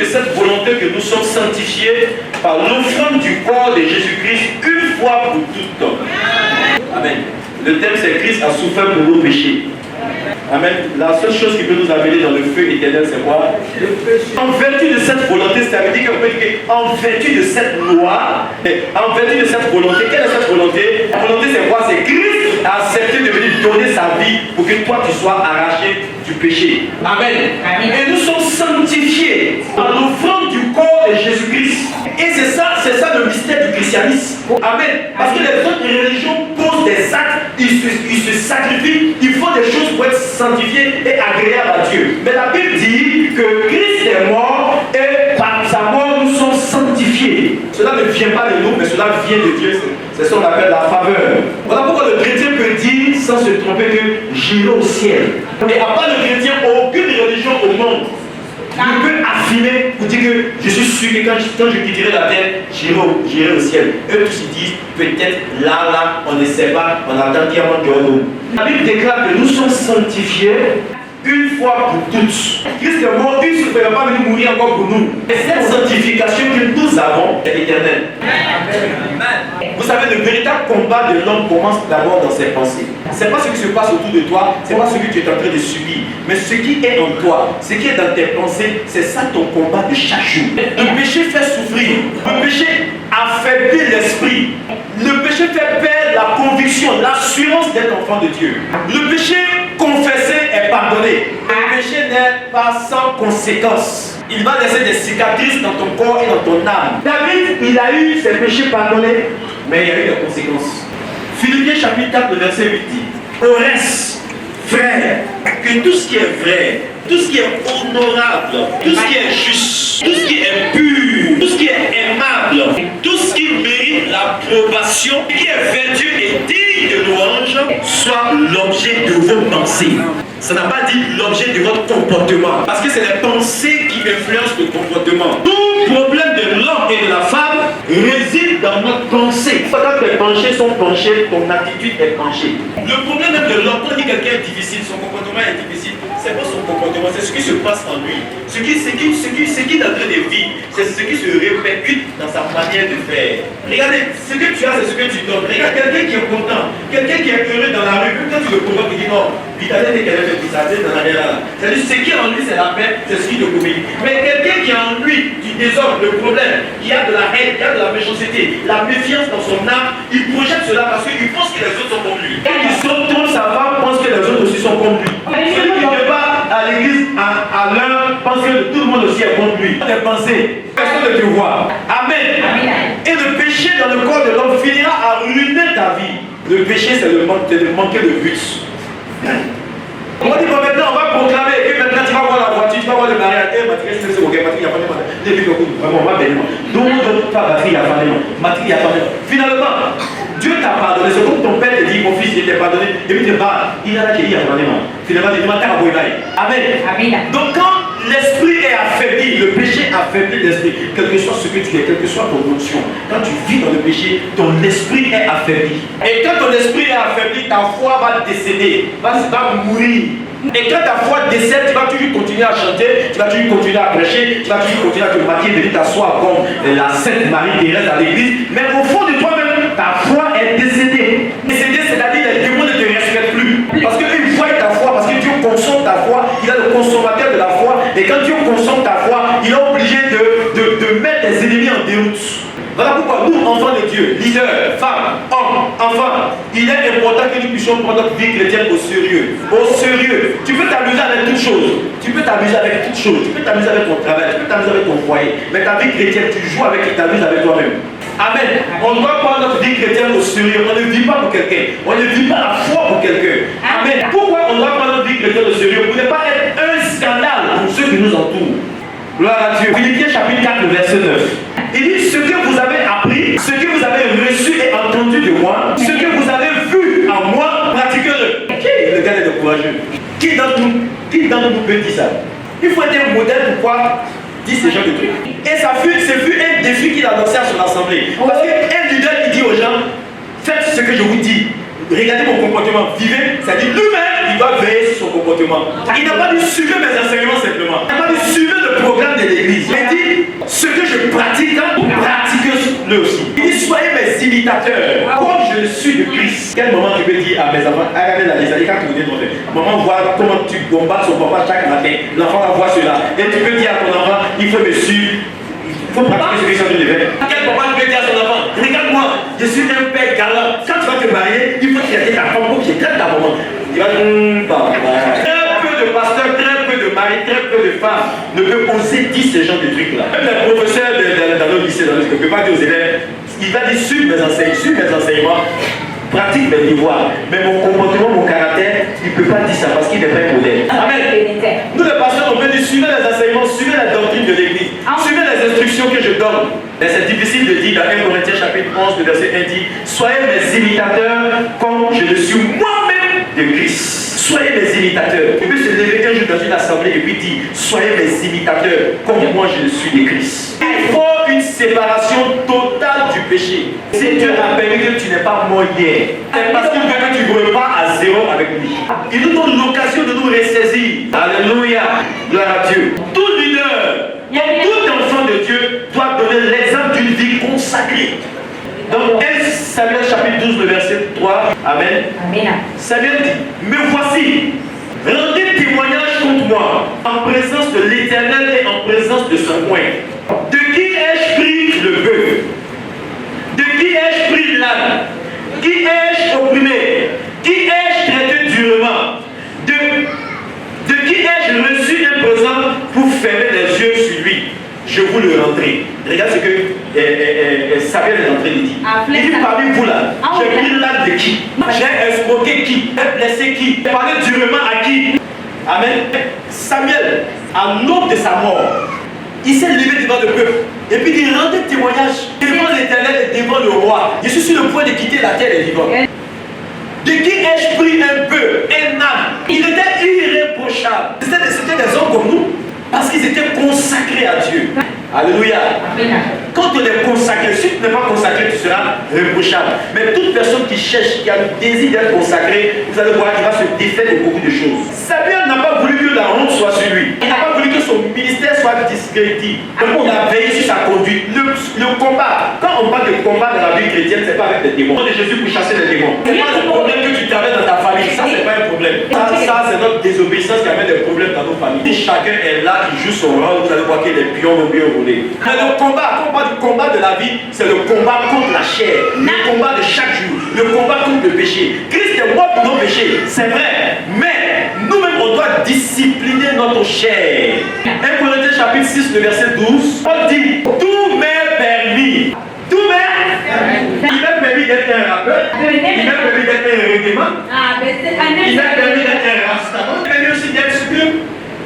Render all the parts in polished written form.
cette volonté que nous sommes sanctifiés par l'offrande du corps de Jésus-Christ une fois pour toutes. Amen. Le thème c'est Christ a souffert pour nos péchés. Amen. La seule chose qui peut nous amener dans le feu éternel, c'est quoi? Le péché. En vertu de cette volonté, ça veut dire qu'on peut dire en vertu de cette loi, en vertu de cette volonté, quelle est cette volonté? La volonté, c'est quoi? C'est Christ a accepté de venir donner sa vie pour que toi tu sois arraché du péché. Amen. Amen. Et nous sommes sanctifiés par l'offrande du corps de Jésus-Christ. Et c'est ça le mystère du christianisme. Amen. Parce que les autres religions posent des actes, ils se sacrifient, ils font des choses pour être sanctifiés et agréables à Dieu. Mais la Bible dit que Christ est mort et par sa mort nous sommes sanctifiés. Cela ne vient pas de nous, mais cela vient de Dieu. C'est ce qu'on appelle la faveur. Voilà pourquoi le chrétien peut dire sans se tromper que j'irai au ciel. Et à part le chrétien, aucune religion au monde ne peut affirmer pour dire que je suis sûr que quand je quitterai la terre, j'irai au ciel. Eux tous ils disent peut-être là, on ne sait pas, on attend qu'il y ait un jour. La Bible déclare que nous sommes sanctifiés une fois pour toutes. Christ est mort, il ne peut pas venir mourir encore pour nous. Et cette sanctification que nous avons est éternelle. Amen. Vous savez, le véritable combat de l'homme commence d'abord dans ses pensées. Ce n'est pas ce qui se passe autour de toi, ce n'est pas ce que tu es en train de subir, mais ce qui est en toi, ce qui est dans tes pensées, c'est ça ton combat de chaque jour. Le péché fait souffrir, le péché affaiblit l'esprit, le péché fait perdre la conviction, l'assurance d'être enfant de Dieu. Le péché confessé est pardonné. Le péché n'est pas sans conséquences. Il va laisser des cicatrices dans ton corps et dans ton âme. David, il a eu ses péchés pardonnés, mais il y a eu des conséquences. Philippiens chapitre 4, verset 8 dit: au reste, frère, que tout ce qui est vrai, tout ce qui est honorable, tout ce qui est juste, tout ce qui est pur, tout ce qui est aimable, tout ce qui mérite l'approbation, qui est vertueux et digne de louange, soit l'objet de vos pensées. Ça n'a pas dit l'objet de votre comportement, parce que c'est les pensées qui influencent le comportement. Tout problème de l'homme et de la femme réside dans notre pensée. Quand tes pensées sont penchées, ton attitude est penchée. Le problème même de l'homme, quand on dit quelqu'un est difficile, son comportement est difficile, c'est pas son comportement, c'est ce qui se passe en lui. Ce qui est en train de vivre, c'est ce qui se répercute dans sa manière de faire. Regardez, ce que tu as, c'est ce que tu donnes. Regarde quelqu'un qui est content, quelqu'un qui est heureux dans la rue, quand tu le convoques, il dit non, vitalité qu'elle est bizarre, dans la guerre. C'est-à-dire, ce qui est en lui, c'est la paix, c'est ce qui te communique. Mais quelqu'un qui a en lui du désordre, le problème, qui a de la haine, qui a de la méchanceté, la méfiance dans son âme, il projette cela parce qu'il pense que les autres sont comme lui. Quand il s'entoure, sa femme pense que les autres aussi sont comme lui. Celui qui ne va à l'église à l'heure pense que tout le monde aussi est comme lui. Tes pensées, personne ne te voit. Amen. Et le péché dans le corps de l'homme finira à ruiner ta vie. Le péché, c'est de manquer de but. On dit bon, maintenant on va proclamer que maintenant tu vas voir la voiture, tu vas voir le mariage. Eh, Matrice, c'est ok, Matrice, il y a pas de mal. Vraiment, on va bénir. Donc, pas Matrice, il y a pas de mal. Matrice, il y a pas de mal. Finalement, Dieu t'a pardonné. C'est comme ton père te dit, mon fils, il t'a pardonné. Et puis il te parle. Il a là qui a pardonné. Finalement, il te demande à Boïbaï. Amen. Donc, quand l'esprit est affaibli, le péché affaiblit l'esprit, quel que soit ce que tu es, quelle que soit ton option, quand tu vis dans le péché, ton esprit est affaibli. Et quand ton esprit est affaibli, ta foi va décéder, va mourir. Et quand ta foi décède, tu vas toujours continuer à chanter, tu vas toujours continuer à prêcher, tu vas toujours continuer à te maquiller, venir t'asseoir comme la Sainte Marie-Thérèse à l'église. Mais au fond de toi-même, ta foi est décédée. Décédée, c'est-à-dire que les démons ne te respectent plus. Parce qu'ils voient ta foi, parce que Dieu consomme ta foi, il a le consommateur de la foi. Et quand Dieu consomme ta foi, il est obligé de mettre tes ennemis en déroute. Voilà pourquoi nous, enfants de Dieu, leaders, femmes, hommes, enfants, il est important que nous puissions prendre notre vie chrétienne au sérieux. Au sérieux. Tu peux t'amuser avec toutes choses. Tu peux t'amuser avec toutes choses. Tu peux t'amuser avec ton travail. Tu peux t'amuser avec ton foyer. Mais ta vie chrétienne, tu joues avec et t'amuses avec toi-même. Amen. On doit prendre notre vie chrétienne au sérieux. On ne vit pas pour quelqu'un. On ne vit pas la foi pour quelqu'un. Amen. Pourquoi on doit prendre notre vie chrétienne au sérieux? Pour ne pas être un scandale pour ceux qui nous entourent. Gloire à Dieu. Philippiens chapitre 4, verset 9. Il dit ce que vous avez appris, ce que vous avez reçu et entendu de moi, ce que vous avez vu en moi, pratiquez-le. Qui est le gars de courageux? Qui d'entre nous peut dire ça? Il faut être un modèle pour pouvoir dire ce genre de trucs. Et ce fut un défi qu'il a lancé à son assemblée. Parce qu'un leader qui dit aux gens, faites ce que je vous dis. Regardez mon comportement, vivez, c'est-à-dire lui-même, il doit veiller sur son comportement. Il n'a pas dit suivez mes enseignements simplement. Il n'a pas dit suivez le programme. programme de l'église. Il dit, ce que je pratique, pratiquez-le aussi. Il dit, soyez mes imitateurs, comme je le suis de Christ. Quel moment tu peux dire à mes enfants, regardez la liste, quand tu venez de maman voit comment tu combats son papa chaque matin, l'enfant va voir cela. Et tu peux dire à ton enfant, il faut me suivre. Il faut pratiquer ce que je suis de faire. Quel papa tu peux dire à son enfant, regarde-moi, je suis un père galant. Quand tu vas te marier, il faut traiter ta femme comme je traite ta maman. Il va dire, très peu de pasteurs, très peu de maris, très peu de femmes ne peuvent oser dire ce genre de trucs-là. Même les professeurs dans le lycée, ne peuvent pas dire aux élèves, il va dire sur mes enseignements, pratique mes devoirs, mais mon comportement, mon caractère, il ne peut pas dire ça parce qu'il n'est pas un modèle. Amen. Nous les pasteurs, on peut dire suivez les enseignements, suivez la doctrine de l'église, suivez les instructions que je donne. Mais c'est difficile de dire dans 1 Corinthiens chapitre 11, le verset 1 dit, soyez mes imitateurs comme je le suis moi-même de Christ. Soyez mes imitateurs. On peut se lever un jour dans une assemblée et puis dire, soyez mes imitateurs comme moi je le suis de Christ. Il faut une séparation totale du péché. Si Dieu a permis que tu n'es pas mort hier, c'est parce qu'il veut que tu ne repars à zéro avec lui. Il nous donne l'occasion de nous ressaisir. Alléluia. Gloire à Dieu. Tout leader, tout enfant de Dieu doit donner l'exemple d'une vie consacrée. Donc 1 Samuel chapitre 12, le verset 3. Amen. Amen. Samuel dit, me voici, rendez témoignage contre moi en présence de l'Éternel et en présence de son oint. De qui ai-je pris le bœuf? De qui ai-je pris l'âne? Qui ai-je opprimé? Qui ai-je traité durement? De qui ai-je reçu un présent pour fermer les yeux sur lui? Je vous le rendrai. Regarde ce que Samuel est en train de dire. Il dit parmi vous là, j'ai pris l'âne de qui? J'ai escroqué qui? J'ai blessé qui? J'ai parlé durement à qui? Amen. Samuel, à l'aube de sa mort, il s'est levé devant le peuple. Et puis il rendait témoignage devant l'Éternel et devant le roi. Je suis sur le point de quitter la terre des vivants. De qui ai-je pris un peu, un âne? Il était irréprochable. C'était des hommes comme nous. Parce qu'ils étaient consacrés à Dieu. Alléluia. Quand on est consacré, si tu n'es pas consacré, tu seras reprochable. Mais toute personne qui cherche, qui a le désir d'être consacré, vous allez voir, il va se défaire de beaucoup de choses. Samuel n'a pas voulu que la honte soit sur lui. Il n'a pas voulu que son ministère soit discrédité. Donc on a veillé sur sa conduite. Le combat, quand on parle de combat dans la vie chrétienne, c'est pas avec des démons. De Jésus pour chasser les démons. C'est pas le problème que tu t'avais dans ta famille. Ça, c'est pas un problème. Ça c'est notre désobéissance qui amène des problèmes dans nos familles. Si chacun est là, qui joue son rôle, vous allez voir que les pions vont bien rouler. Mais le combat, quand on parle du combat de la vie, c'est le combat contre la chair. Le combat de chaque jour. Le combat contre le péché. Christ est mort pour nos péchés, c'est vrai. Mais nous-mêmes, on doit discipliner notre chair. 1 Corinthiens chapitre 6, le verset 12. On dit, tout m'est permis. Tout m'est. Il m'est permis d'être un rappeur. Il m'est permis d'être un règlement. Il m'est permis d'être un rastaman. Il m'est permis aussi d'être sculpteur.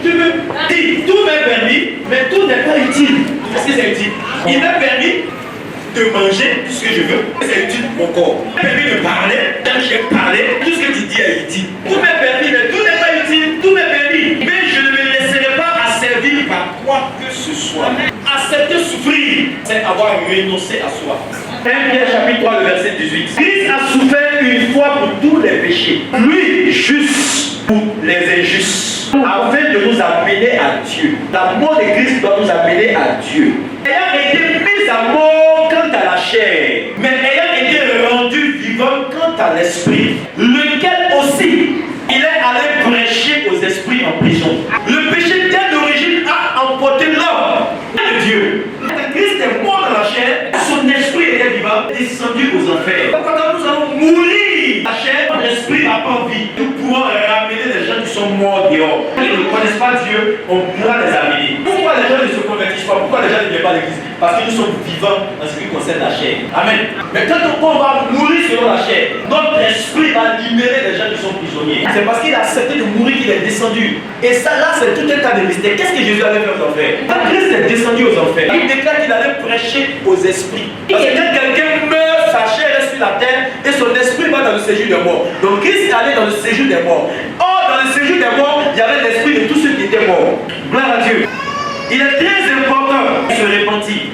Je veux dire, tout m'est permis, mais tout n'est pas utile. Est-ce que c'est utile? Il m'a permis de manger tout ce que je veux, c'est utile pour mon corps. Il m'a permis de parler, quand j'ai parlé, tout ce que tu dis est utile. Tout m'est permis, mais tout n'est pas utile, tout m'est permis. Mais je ne me laisserai pas asservir par quoi que ce soit. Accepter souffrir, c'est avoir renoncé à soi. 1 Pierre chapitre 3, le verset 18. Christ a souffert une fois pour tous les péchés. Lui, juste pour les injustes. Afin de nous amener à Dieu. La mort de Christ doit nous amener à Dieu. Ayant été mis à mort quant à la chair, mais ayant été rendu vivant quant à l'esprit, lequel aussi il est allé prêcher aux esprits en prison. Le péché dès l'origine a emporté l'homme de Dieu. Christ est mort dans la chair, son esprit était vivant, descendu aux enfers. Quand nous allons mourir, la chair, l'esprit n'a pas envie. Nous pourrons ramener les gens qui sont morts dehors. Ils ne connaissent pas Dieu, on pourra les amener. Pourquoi les gens ne se convertissent pas? Pourquoi les gens ne viennent pas à l'église? Parce que nous sommes vivants en ce qui concerne la chair. Amen. Mais quand on va mourir selon la chair, notre esprit va libérer les gens qui sont prisonniers. C'est parce qu'il a accepté de mourir qu'il est descendu. Et ça là, c'est tout un tas de mystère. Qu'est-ce que Jésus allait faire aux enfers? Quand Christ est descendu aux enfers, il déclare qu'il allait prêcher aux esprits. Parce que quand quelqu'un meurt, sa chair reste sur la terre et son esprit va dans le séjour des morts. Donc Christ est allé dans le séjour des morts. Or, dans le séjour des morts, il y avait l'esprit de tous ceux qui étaient morts. Gloire à Dieu. Il est très important de se repentir.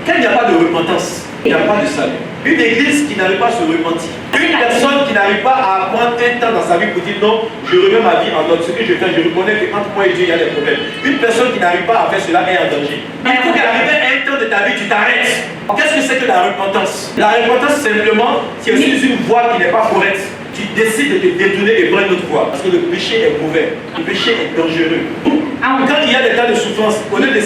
Quand il n'y a pas de repentance, il n'y a pas de salut. Une église qui n'arrive pas à se repentir. Une personne qui n'arrive pas à prendre un temps dans sa vie pour dire non, je remets ma vie en ordre. Ce que je fais, je reconnais qu'entre moi et Dieu, il y a des problèmes. Une personne qui n'arrive pas à faire cela est en danger. Il faut qu'à arriver à un temps de ta vie, tu t'arrêtes. Qu'est-ce que c'est que la repentance? La repentance, simplement, c'est aussi une voie qui n'est pas correcte. Tu décides de te détourner et prendre une autre voie. Parce que le péché est mauvais. Le péché est dangereux. Quand il y a des tas de souffrance, au lieu de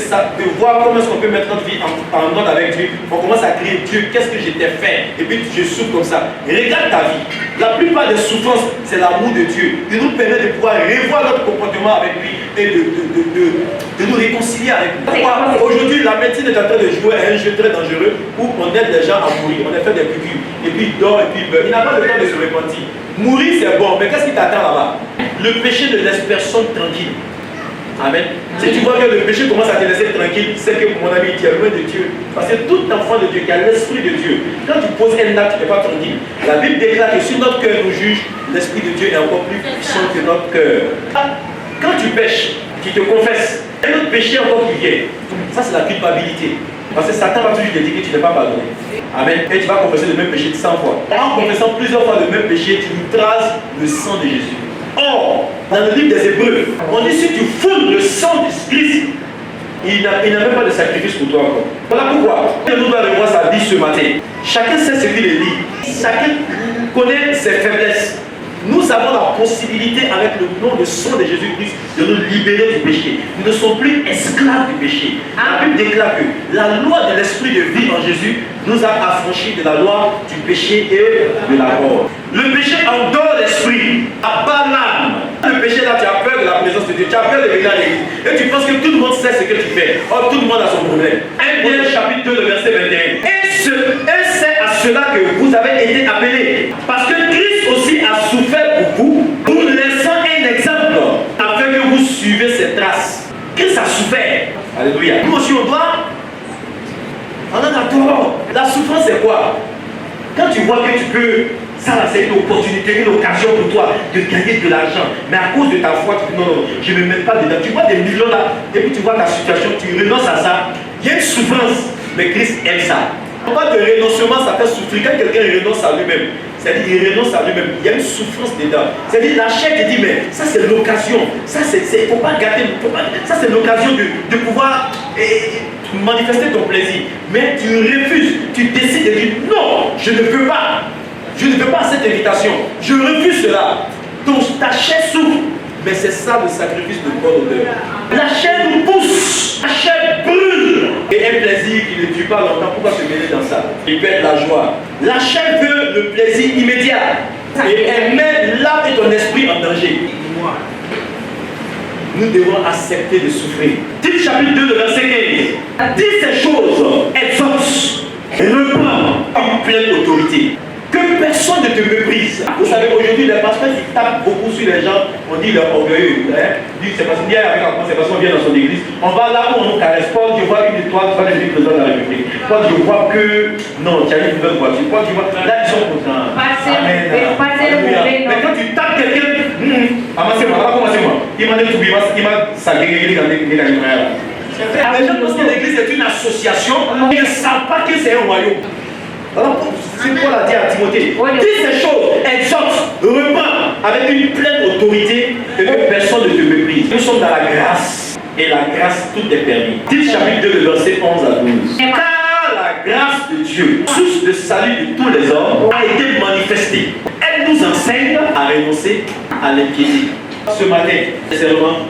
voir comment est-ce qu'on peut mettre notre vie en ordre avec Dieu, on commence à crier Dieu, qu'est-ce que je t'ai fait? Et puis je souffre comme ça. Et regarde ta vie. La plupart des souffrances, c'est l'amour de Dieu. Il nous permet de pouvoir revoir notre comportement avec lui et de nous réconcilier avec lui. Pourquoi aujourd'hui la médecine est en train de jouer à un jeu très dangereux où on aide les gens à mourir, on a fait des piqûres, et puis il dort et puis il meurt. Il n'a pas le temps de se repentir. Mourir c'est bon, mais qu'est-ce qui t'attend là-bas? Le péché ne laisse personne tranquille. Amen. Si tu vois que le péché commence à te laisser tranquille, c'est que mon ami, tu es loin de Dieu. Parce que tout enfant de Dieu qui a l'esprit de Dieu, quand tu poses un acte, tu n'es pas tranquille. La Bible déclare que si notre cœur nous juge, l'esprit de Dieu est encore plus puissant que notre cœur. Quand tu pêches, tu te confesses, un autre péché encore qui vient. Ça c'est la culpabilité. Parce que Satan va toujours te dire que tu n'es pas pardonné. Amen. Et tu vas confesser le même péché 100 fois. En confessant plusieurs fois le même péché, tu outrages le sang de Jésus. Or, dans le livre des Hébreux, on dit si tu foules le sang de Christ, il n'a même pas de sacrifice pour toi encore. Voilà pourquoi nous devons revoir sa vie ce matin. Chacun sait ce qu'il est libre. Chacun connaît ses faiblesses. Nous avons la possibilité, avec le nom de sang de Jésus-Christ, de nous libérer du péché. Nous ne sommes plus esclaves du péché. La Bible déclare que la loi de l'esprit de vie en Jésus nous a affranchis de la loi du péché et de la mort. Le péché endort l'esprit, abat l'âme. Le péché là, tu as peur de la présence de Dieu, tu as peur de venir à l'église. Et tu penses que tout le monde sait ce que tu fais. Or, tout le monde a son problème. 1 Pierre chapitre 2, le verset 21. Et c'est à cela que vous avez été appelés. Parce que Christ aussi a souffert pour vous laissant un exemple, afin que vous suivez ses traces. Christ a souffert. Alléluia. Nous aussi, on doit. On en a tort. La souffrance, c'est quoi? Quand tu vois que tu peux. Ça, c'est une opportunité, une occasion pour toi de gagner de l'argent. Mais à cause de ta foi, tu dis non, non, je ne me mets pas dedans. Tu vois des millions là, et puis tu vois ta situation, tu renonces à ça. Il y a une souffrance, mais Christ aime ça. En fait, le renoncement, ça fait souffrir. Quand quelqu'un renonce à lui-même, c'est-à-dire qu'il renonce à lui-même, il y a une souffrance dedans. C'est-à-dire la chair te dit, mais ça c'est l'occasion. Ça c'est, faut pas gâter. Ça c'est l'occasion de pouvoir manifester ton plaisir. Mais tu refuses, tu décides de dire non, je ne peux pas. Je ne veux pas cette invitation. Je refuse cela. Donc ta chair souffre. Mais c'est ça le sacrifice de bonne odeur. La chair nous pousse. La chair brûle. Et un plaisir qui ne dure pas longtemps. Pourquoi se mêler dans ça? Il perd la joie. La chair veut le plaisir immédiat. Et elle met l'âme et ton esprit en danger. Nous devons accepter de souffrir. Tite chapitre 2, le verset 15. Dis ces choses, exauce, reprends une pleine autorité. Que personne ne te méprise. Vous savez, aujourd'hui, les pasteurs qui tapent beaucoup sur les gens, on dit leur orgueilleux. C'est parce qu'on vient avec un c'est parce qu'on vient dans son église. On va là où on nous caresse. Paul, je vois une étoile, tu vas devenir président de la République. Paul, je vois que. Non, tu as une nouvelle voiture. Paul, je vois. Là, ils sont contents. Amen. Mais quand tu tapes quelqu'un, amassez-moi, là, commencez-moi. Il m'a dit tout, il m'a sagré dans les gars. Les gens pensent que l'église est une association, ils ne savent pas que c'est un royaume. Alors, c'est Paul a dit à Timothée, dis ces choses, exhorte, reprends avec une pleine autorité et que personne ne te méprise. Nous sommes dans la grâce, et la grâce, tout est permis. Tite chapitre 2, le verset 11 à 12. Car la grâce de Dieu, source de salut de tous les hommes, a été manifestée. Elle nous enseigne à renoncer à l'impiété. Ce matin, sincèrement,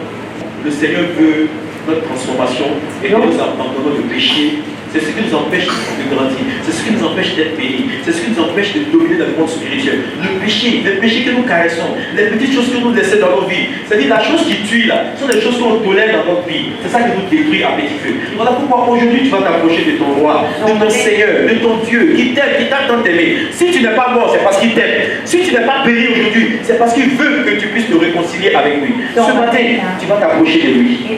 le Seigneur veut notre transformation et que nous abandonnons le péché. C'est ce qui nous empêche de grandir, c'est ce qui nous empêche d'être bénis, c'est ce qui nous empêche de dominer dans le monde spirituel. Le péché, les péchés que nous caressons, les petites choses que nous laissons dans nos vies, c'est-à-dire la chose qui tue là, sont des choses qu'on tolère dans notre vie. C'est ça qui nous détruit à petit feu. Voilà pourquoi aujourd'hui tu vas t'approcher de ton roi, de ton Seigneur, de ton Dieu, qui t'aime, qui t'a tant aimé. Si tu n'es pas mort, c'est parce qu'il t'aime. Si tu n'es pas béni aujourd'hui, c'est parce qu'il veut que tu puisses te réconcilier avec lui. Ce matin, tu vas t'approcher de lui. Tu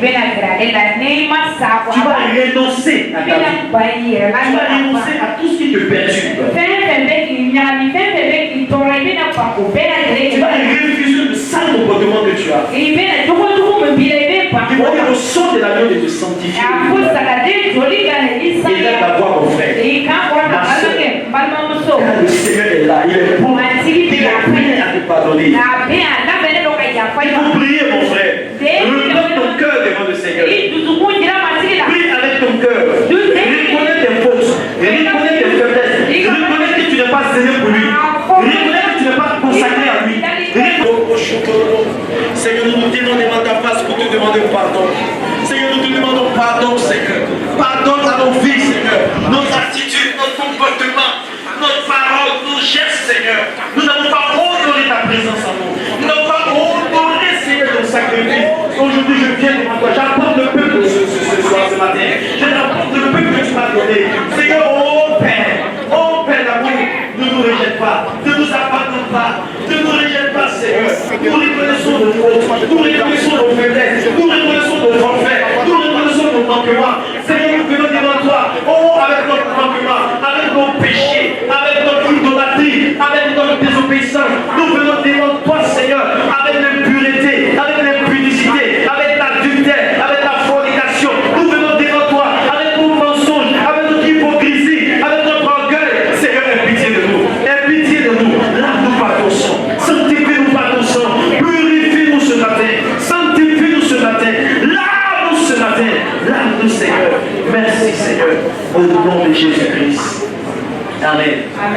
vas renoncer à ta vie. renoncer à tout ce qui te perturbe. Tu vas refuser le sale comportement que tu as. Il va dire le son de l'agneau de te sanctifier. Et là, d'avoir mon frère. Le Seigneur est là, il est bon. Il est prêt à te pardonner. Il faut prier, mon frère. Redonne ton cœur devant le Seigneur. Prie avec ton cœur. Reconnais tes fautes. Reconnais tes faiblesses. Reconnais que tu n'es pas Seigneur pour lui. Reconnais que tu n'es pas consacré à lui. Seigneur, nous nous tenons devant ta face pour te demander pardon. Seigneur, nous te demandons pardon, Seigneur. Pardonne à nos vies, Seigneur. Nos attitudes, notre comportement, notre parole, nos gestes, Seigneur. Nous n'avons pas honoré ta présence en nous. Nous n'avons pas honoré, Seigneur, ton sacrifice. Aujourd'hui, je viens devant toi. J'apporte le peuple ce soir, ce matin. Je t'apporte le peuple que tu m'as donné. Seigneur, oh Père d'amour, ne nous rejette pas. Ne nous abandonne pas. Ne nous rejette pas, Seigneur. Nous reconnaissons nos fautes. Nous reconnaissons nos faiblesses. Nous reconnaissons nos forfaits. Nous reconnaissons nos manquements. Seigneur, nous venons devant toi. Oh, avec notre manquement, avec nos péchés, avec notre idolâtrie, avec notre désobéissance. Nous venons devant toi, Seigneur, avec l'impureté, avec l'impudicité, avec l'adultère, avec la fornication. Nous venons devant toi avec nos mensonges, avec notre hypocrisie, avec notre orgueil. Seigneur, aie pitié de nous. Aie pitié de nous. Lave-nous par ton sang. Sanctifie-nous par ton sang. Purifie-nous ce matin. Sanctifie-nous ce matin. Lave-nous ce matin. Lave-nous, Seigneur. Merci, Seigneur. Au nom de Jésus-Christ. Amen. Amen.